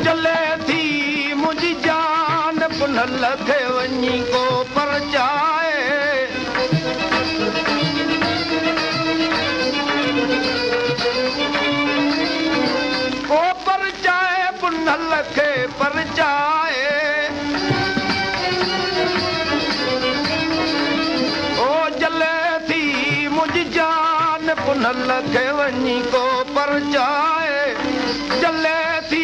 जले थी मुझी जान पुनल खे वञी को परचाए को परचाए पुनल खे परचाए ओ जले थी मुझी जान पुनल खे वञी को परचाए जले थी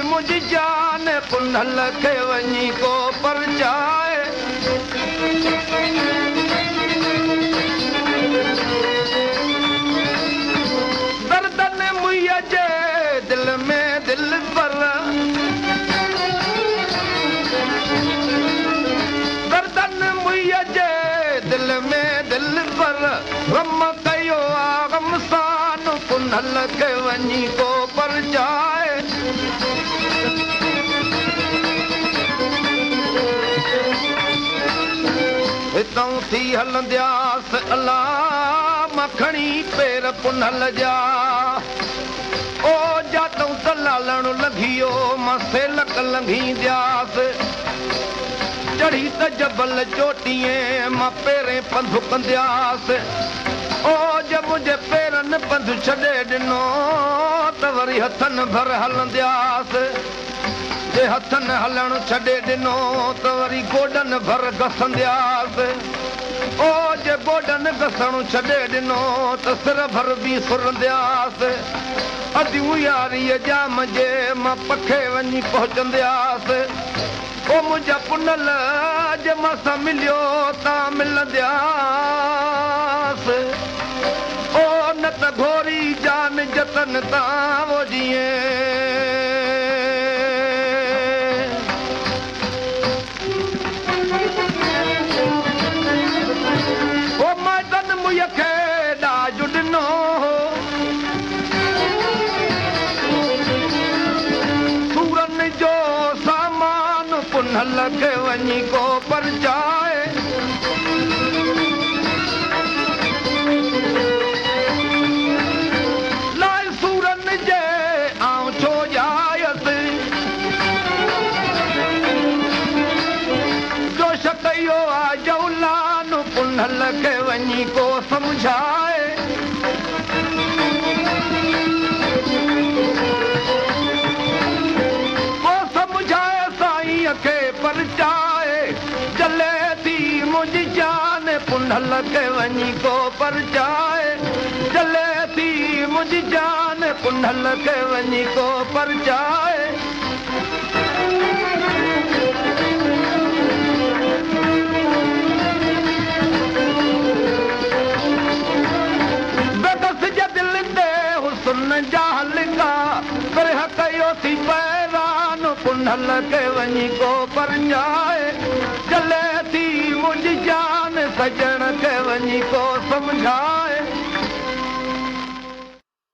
मुझी जान पुनल खे वञी को परचाए दर्दन मुईअ जे दिल में दिल पर दर्दन मुईअ जे दिल में दिल पर गम कयो आ गम सान पुनल खे वञी को परचाए हितां थी हलंदियास अला मखणी पेर पुनल जा ओ जातों त लालण लंघियो मसे लक लंघी दियास चढ़ी त जबल चोटीअ मां पेरें पंधु कंदियास ओ जब मुंहिंजे पेरनि पंधु छॾे ॾिनो त वरी हथनि भर हलंदियास जे हथनि हलण छॾे ॾिनो त वरी गोॾनि भर घसंदियास ओ जे गोॾनि घसण छॾे ॾिनो त सिर भर बि सुरंदियास अधूं यारीअ जाम जे मां पखे वञी पहुचंदियास ओ मुंहिंजा पुनल जे मां सां मिलियो ता मिलंदियास ओ न त घोरी जान जतन तां वो जीअं ओ मैदन मुईअ खे ॾाजु ॾिनो सूरनि जो सामान पुनल खे वञी को परचाए लाइ सूरनि जे आऊं छो जायसि जोश कयो आ जौलान पुनल खे वञी को सम्झाए को सम्झाए साईं खे परचाए जले थी मुंहिंजी जान पुनल खे वञी को परचाए जले थी मुंहिंजी जान पुनल खे वञी को परचाए हुस्न जा हलका करे कयो थी पैरान पुनल खे वञी को परचाए जले थी मुंहिंजी जान सजण खे वञी को सम्झाए